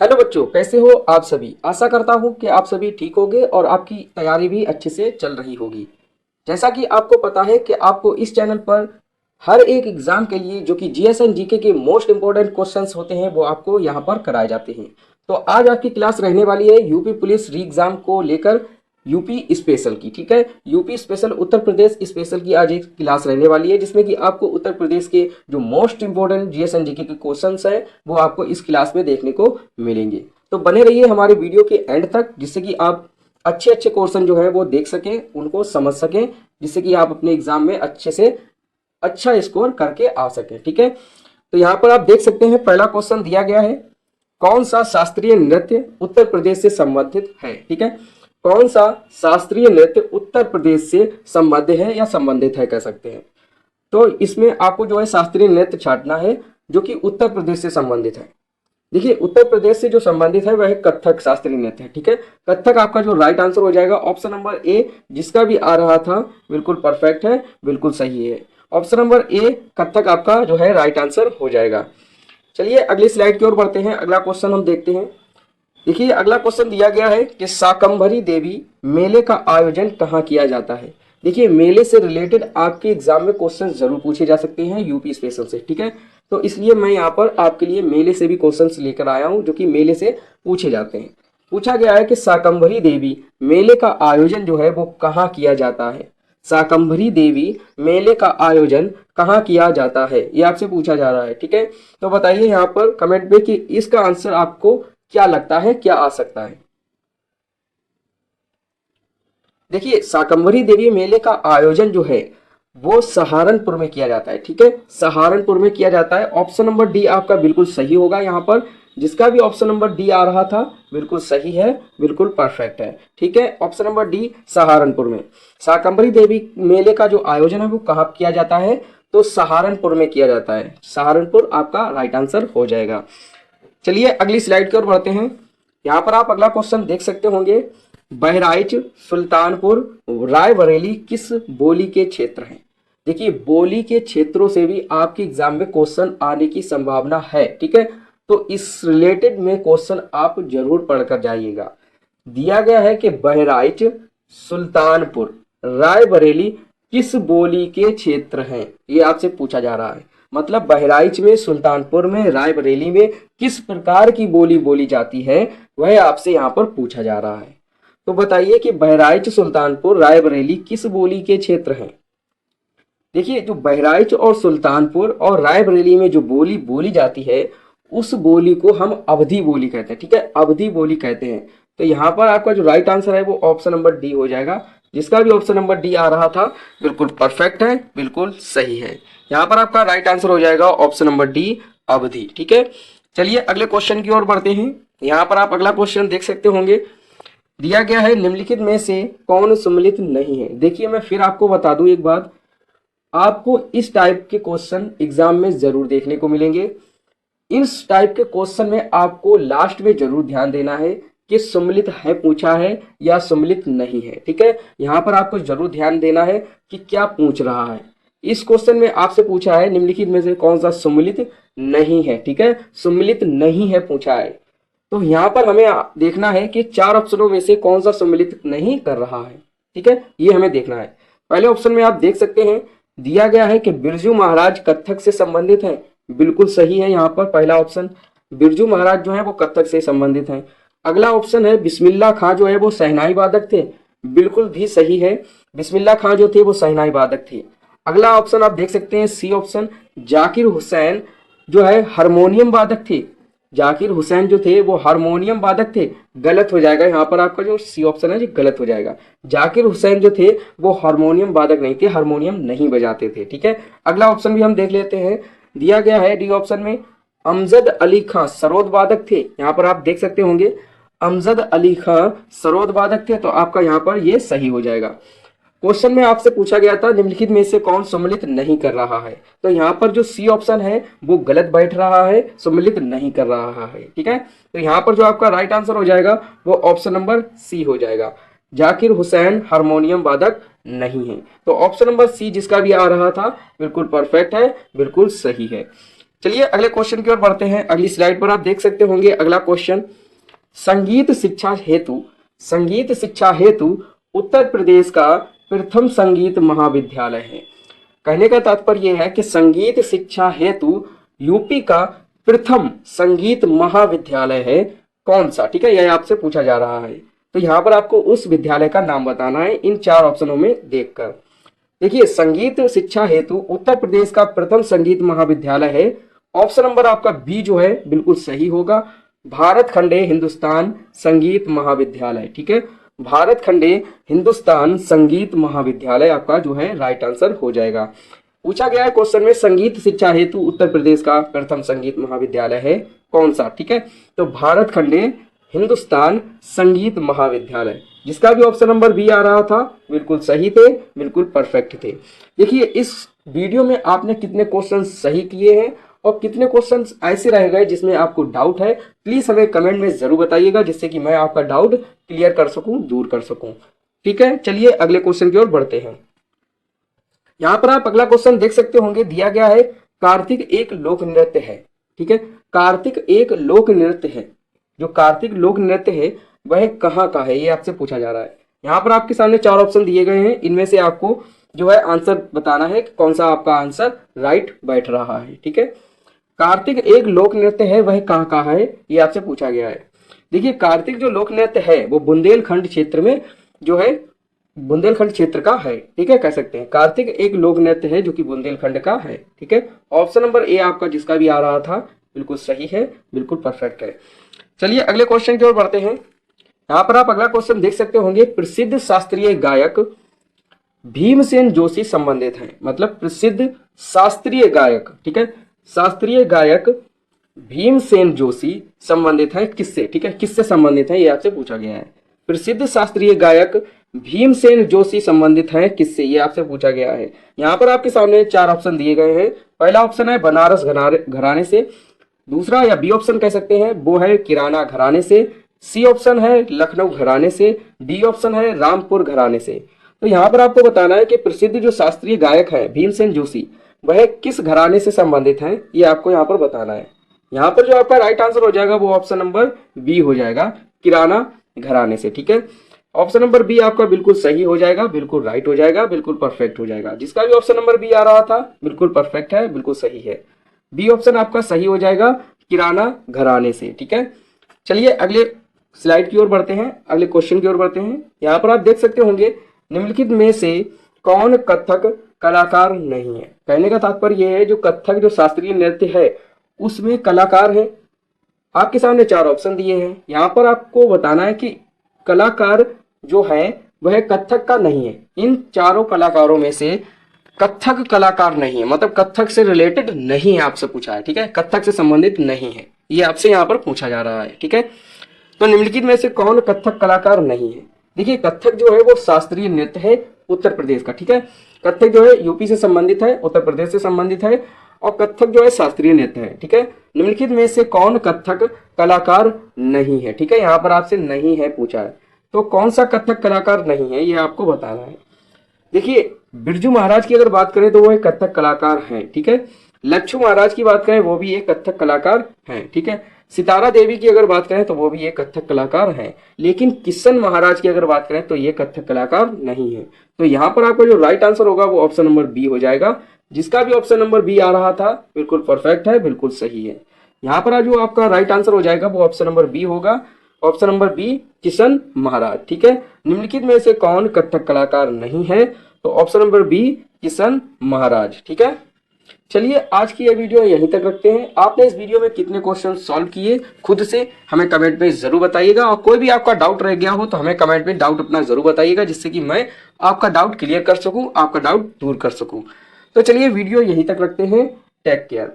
Hello बच्चों, कैसे हो आप सभी। आशा करता हूँ कि आप सभी ठीक होंगे और आपकी तैयारी भी अच्छे से चल रही होगी। जैसा कि आपको पता है कि आपको इस चैनल पर हर एक एग्जाम के लिए जो कि जीएस एंड जीके के मोस्ट इंपॉर्टेंट क्वेश्चंस होते हैं वो आपको यहाँ पर कराए जाते हैं। तो आज आपकी क्लास रहने वाली है यूपी पुलिस री एग्जाम को लेकर यूपी स्पेशल की। ठीक है, UP special Uttar Pradesh special की आज एक क्लास रहने वाली है जिसमें कि आपको उत्तर प्रदेश के जो most important GS and GK के क्वेश्चंस हैं वो आपको इस क्लास में देखने को मिलेंगे। तो बने रहिए हमारे वीडियो के एंड तक जिससे कि आप अच्छे अच्छे क्वेश्चन जो है वो देख सकें, उनको समझ सकें, जिससे कि आप अपने एग्जाम में अच्छे से अच्छा स्कोर करके आ सकें। ठीक है, तो यहाँ पर आप देख सकते हैं पहला क्वेश्चन दिया गया है, कौन सा शास्त्रीय नृत्य उत्तर प्रदेश से संबंधित है। ठीक है, कौन सा शास्त्रीय नृत्य उत्तर प्रदेश से संबद्ध है या संबंधित है कह सकते हैं। तो इसमें आपको जो है शास्त्रीय नृत्य छांटना है जो कि उत्तर प्रदेश से संबंधित है। देखिए, उत्तर प्रदेश से जो संबंधित है वह कथक शास्त्रीय नृत्य है। ठीक है, कथक आपका जो राइट आंसर हो जाएगा ऑप्शन नंबर ए, जिसका भी आ रहा था बिल्कुल परफेक्ट है, बिल्कुल सही है। ऑप्शन नंबर ए कथक आपका जो है राइट आंसर हो जाएगा। चलिए अगली स्लाइड की ओर बढ़ते हैं, अगला क्वेश्चन हम देखते हैं। देखिए अगला क्वेश्चन दिया गया है कि शाकंभरी देवी मेले का आयोजन कहाँ किया जाता है। देखिए मेले से रिलेटेड आपके एग्जाम में क्वेश्चन जरूर पूछे जा सकते हैं यूपी स्पेशल से। ठीक है, तो इसलिए मैं यहाँ पर आपके लिए मेले से भी क्वेश्चंस लेकर आया हूँ जो कि मेले से पूछे जाते हैं। पूछा गया है कि शाकंभरी देवी मेले का आयोजन जो है वो कहाँ किया जाता है। शाकंभरी देवी मेले का आयोजन कहाँ किया जाता है, ये आपसे पूछा जा रहा है। ठीक है, तो बताइए यहाँ पर कमेंट में कि इसका आंसर आपको क्या लगता है, क्या आ सकता है। देखिए शाकंभरी देवी मेले का आयोजन जो है वो सहारनपुर में किया जाता है। ठीक है, सहारनपुर में किया जाता है। ऑप्शन नंबर डी आपका बिल्कुल सही होगा। यहाँ पर जिसका भी ऑप्शन नंबर डी आ रहा था बिल्कुल सही है, बिल्कुल परफेक्ट है। ठीक है, ऑप्शन नंबर डी सहारनपुर में शाकंभरी देवी मेले का जो आयोजन है वो कहाँ किया जाता है, तो सहारनपुर में किया जाता है। सहारनपुर आपका राइट आंसर हो जाएगा। चलिए अगली स्लाइड की ओर बढ़ते हैं। यहाँ पर आप अगला क्वेश्चन देख सकते होंगे, बहराइच, सुल्तानपुर, रायबरेली किस बोली के क्षेत्र हैं। देखिए बोली के क्षेत्रों से भी आपके एग्जाम में क्वेश्चन आने की संभावना है। ठीक है, तो इस रिलेटेड में क्वेश्चन आप जरूर पढ़कर जाइएगा। दिया गया है कि बहराइच, सुल्तानपुर, रायबरेली किस बोली के क्षेत्र हैं, ये आपसे पूछा जा रहा है। मतलब बहराइच में, सुल्तानपुर में, रायबरेली में किस प्रकार की बोली बोली जाती है वह आपसे यहाँ पर पूछा जा रहा है। तो बताइए कि बहराइच, सुल्तानपुर, रायबरेली किस बोली के क्षेत्र हैं। देखिए जो बहराइच और सुल्तानपुर और रायबरेली में जो बोली बोली जाती है उस बोली को हम अवधी बोली कहते हैं। ठीक है, अवधी बोली कहते हैं। तो यहाँ पर आपका जो राइट आंसर है वो ऑप्शन नंबर डी हो जाएगा। जिसका भी ऑप्शन नंबर डी आ रहा था बिल्कुल परफेक्ट है, बिल्कुल सही है। यहाँ पर आपका राइट आंसर हो जाएगा ऑप्शन नंबर डी, अवधि। ठीक है, चलिए अगले क्वेश्चन की ओर बढ़ते हैं। यहाँ पर आप अगला क्वेश्चन देख सकते होंगे, दिया गया है निम्नलिखित में से कौन सम्मिलित नहीं है। देखिए मैं फिर आपको बता दूं एक बात, आपको इस टाइप के क्वेश्चन एग्जाम में जरूर देखने को मिलेंगे। इस टाइप के क्वेश्चन में आपको लास्ट में जरूर ध्यान देना है कि सम्मिलित है पूछा है या सम्मिलित नहीं है। ठीक है, यहाँ पर आपको जरूर ध्यान देना है कि क्या पूछ रहा है। इस क्वेश्चन में आपसे पूछा है निम्नलिखित में से कौन सा सम्मिलित नहीं है। ठीक है, सम्मिलित नहीं है पूछा है। तो यहाँ पर हमें देखना है कि चार ऑप्शनों में से कौन सा सम्मिलित नहीं कर रहा है। ठीक है, ये हमें देखना है। पहले ऑप्शन में आप देख सकते हैं दिया गया है कि बिरजू महाराज कथक से संबंधित हैं। बिल्कुल सही है, यहाँ पर पहला ऑप्शन बिरजू महाराज जो है वो कथक से संबंधित हैं। अगला ऑप्शन है बिस्मिल्लाह खां जो है वो शहनाई वादक थे। बिल्कुल भी सही है, बिस्मिल्लाह खां जो थे वो शहनाई वादक थे। अगला ऑप्शन आप देख सकते हैं सी ऑप्शन, जाकिर हुसैन जो है हारमोनियम वादक थे। जाकिर हुसैन जो थे वो हारमोनियम वादक थे। गलत हो जाएगा, यहाँ पर आपका जो सी ऑप्शन है जो गलत हो जाएगा। जाकिर हुसैन जो थे वो हारमोनियम वादक नहीं थे, हारमोनियम नहीं बजाते थे। ठीक है, अगला ऑप्शन भी हम देख लेते हैं। दिया गया है डी ऑप्शन में अमजद अली खां सरोद वादक थे। यहाँ पर आप देख सकते होंगे अमजद अली खां सरोद वादक थे, तो आपका यहाँ पर ये सही हो जाएगा। क्वेश्चन में आपसे पूछा गया था निम्नलिखित में से कौन सम्मिलित नहीं कर रहा है, तो यहाँ पर जो सी ऑप्शन है वो गलत बैठ रहा है, सम्मिलित नहीं कर रहा है। ठीक है, तो यहाँ पर जो आपका राइट आंसर हो जाएगा वो ऑप्शन नंबर सी हो जाएगा, जाकिर हुसैन हारमोनियम वादक नहीं है। तो ऑप्शन नंबर सी जिसका भी आ रहा था बिल्कुल परफेक्ट है, बिल्कुल सही है। चलिए अगले क्वेश्चन की ओर बढ़ते हैं। अगली स्लाइड पर आप देख सकते होंगे अगला क्वेश्चन, संगीत शिक्षा हेतु उत्तर प्रदेश का प्रथम संगीत महाविद्यालय है। कहने का तात्पर्य यह है कि संगीत शिक्षा हेतु यूपी का प्रथम संगीत महाविद्यालय है कौन सा, ठीक है, यह आपसे पूछा जा रहा है। तो यहाँ पर आपको उस विद्यालय का नाम बताना है इन 4 ऑप्शनों में देखकर। देखिए, संगीत शिक्षा हेतु उत्तर प्रदेश का प्रथम संगीत महाविद्यालय है। ऑप्शन नंबर आपका बी जो है बिल्कुल सही होगा, भारत खंडे हिंदुस्तान संगीत महाविद्यालय, ठीक है, भारत खंडे हिंदुस्तान संगीत महाविद्यालय आपका जो है राइट आंसर हो जाएगा। पूछा गया है क्वेश्चन में संगीत शिक्षा हेतु उत्तर प्रदेश का प्रथम संगीत महाविद्यालय है कौन सा, ठीक है, तो भारत खंडे हिंदुस्तान संगीत महाविद्यालय, जिसका भी ऑप्शन नंबर बी आ रहा था बिल्कुल सही थे, बिल्कुल परफेक्ट थे। देखिए इस वीडियो में आपने कितने क्वेश्चन सही किए हैं और कितने क्वेश्चन ऐसे रह गए जिसमें आपको डाउट है, प्लीज हमें कमेंट में जरूर बताइएगा, जिससे कि मैं आपका डाउट क्लियर कर सकूं, दूर कर सकूं, ठीक है। चलिए अगले क्वेश्चन की ओर बढ़ते हैं। यहाँ पर आप अगला क्वेश्चन देख सकते होंगे, दिया गया है कार्तिक एक लोक नृत्य है, ठीक है, कार्तिक एक लोक नृत्य है, जो कार्तिक लोक नृत्य है वह कहाँ का है, ये आपसे पूछा जा रहा है। यहाँ पर आपके सामने 4 ऑप्शन दिए गए हैं, इनमें से आपको जो है आंसर बताना है कि कौन सा आपका आंसर राइट बैठ रहा है, ठीक है। कार्तिक एक लोक नृत्य है वह कहाँ का है, ये आपसे पूछा गया है। देखिए कार्तिक जो लोक नृत्य है वो बुंदेलखंड क्षेत्र में जो है बुंदेलखंड क्षेत्र का है, ठीक है, कह सकते हैं कार्तिक एक लोक नृत्य है जो कि बुंदेलखंड का है, ठीक है। ऑप्शन नंबर ए आपका जिसका भी आ रहा था बिल्कुल सही है, बिल्कुल परफेक्ट है। चलिए अगले क्वेश्चन की ओर बढ़ते हैं। यहाँ पर आप अगला क्वेश्चन देख सकते होंगे, प्रसिद्ध शास्त्रीय गायक भीमसेन जोशी संबंधित हैं, मतलब प्रसिद्ध शास्त्रीय गायक, ठीक है, शास्त्रीय गायक भीमसेन जोशी संबंधित है किससे, ठीक है, किससे संबंधित है ये आपसे पूछा गया है। प्रसिद्ध शास्त्रीय गायक भीमसेन जोशी संबंधित है किससे, ये आपसे पूछा गया है। यहाँ पर आपके सामने 4 ऑप्शन दिए गए हैं। पहला ऑप्शन है बनारस घराने से, दूसरा या बी ऑप्शन कह सकते हैं वो है किराना घराने से, सी ऑप्शन है लखनऊ घराने से, डी ऑप्शन है रामपुर घराने से। तो यहाँ पर आपको बताना है कि प्रसिद्ध जो शास्त्रीय गायक है भीमसेन जोशी वह किस घराने से संबंधित हैं, ये आपको यहाँ पर बताना है। यहाँ पर जो आपका राइट आंसर हो जाएगा वो ऑप्शन नंबर बी हो जाएगा, किराना घराने से, ठीक है। ऑप्शन नंबर बी आपका बिल्कुल सही हो जाएगा, बिल्कुल राइट हो जाएगा, बिल्कुल परफेक्ट हो जाएगा। जिसका भी ऑप्शन नंबर बी आ रहा था बिल्कुल परफेक्ट है, बिल्कुल सही है, बी ऑप्शन आपका सही हो जाएगा, किराना घराने से, ठीक है। चलिए अगले स्लाइड की ओर बढ़ते हैं, अगले क्वेश्चन की ओर बढ़ते हैं। यहाँ पर आप देख सकते होंगे, निम्नलिखित में से कौन कथक कलाकार नहीं है। कहने का तात्पर्य यह है जो कथक जो शास्त्रीय नृत्य है उसमें कलाकार है। आपके सामने 4 ऑप्शन दिए हैं, यहाँ पर आपको बताना है कि कलाकार जो है वह कथक का नहीं है। इन चारों कलाकारों में से कथक कलाकार नहीं है, मतलब कथक से रिलेटेड नहीं है, आपसे पूछा है, ठीक है, कथक से संबंधित नहीं है, ये आपसे यहाँ पर पूछा जा रहा है, ठीक है। तो निम्नलिखित में से कौन कथक कलाकार नहीं है। देखिए कथक जो है वो शास्त्रीय नृत्य है उत्तर प्रदेश का, ठीक है, कथक जो है यूपी से संबंधित है, उत्तर प्रदेश से संबंधित है, और कथक जो है शास्त्रीय नृत्य है, ठीक है। निम्नलिखित में से कौन कथक कलाकार नहीं है, ठीक है, यहाँ पर आपसे नहीं है पूछा है, तो कौन सा कथक कलाकार नहीं है ये आपको बताना है। देखिए बिरजू महाराज की अगर बात करें तो वो एक कथक कलाकार हैं, ठीक है, लच्छू महाराज की बात करें वो भी एक कथक कलाकार हैं, ठीक है, सितारा देवी की अगर बात करें तो वो भी एक कथक कलाकार हैं, लेकिन किशन महाराज की अगर बात करें तो ये कथक कलाकार नहीं है। तो यहाँ पर आपका जो राइट आंसर होगा वो ऑप्शन नंबर बी हो जाएगा। जिसका भी ऑप्शन नंबर बी आ रहा था बिल्कुल परफेक्ट है, बिल्कुल सही है। यहाँ पर जो आपका राइट आंसर हो जाएगा वो ऑप्शन नंबर बी होगा, ऑप्शन नंबर बी किशन महाराज, ठीक है। निम्नलिखित में से कौन कथक कलाकार नहीं है, तो ऑप्शन नंबर बी किशन महाराज, ठीक है। चलिए आज की यह वीडियो यहीं तक रखते हैं। आपने इस वीडियो में कितने क्वेश्चन सॉल्व किए खुद से हमें कमेंट में जरूर बताइएगा, और कोई भी आपका डाउट रह गया हो तो हमें कमेंट में डाउट अपना जरूर बताइएगा, जिससे कि मैं आपका डाउट क्लियर कर सकूं, आपका डाउट दूर कर सकूं। तो चलिए वीडियो यहीं तक रखते हैं, टेक केयर।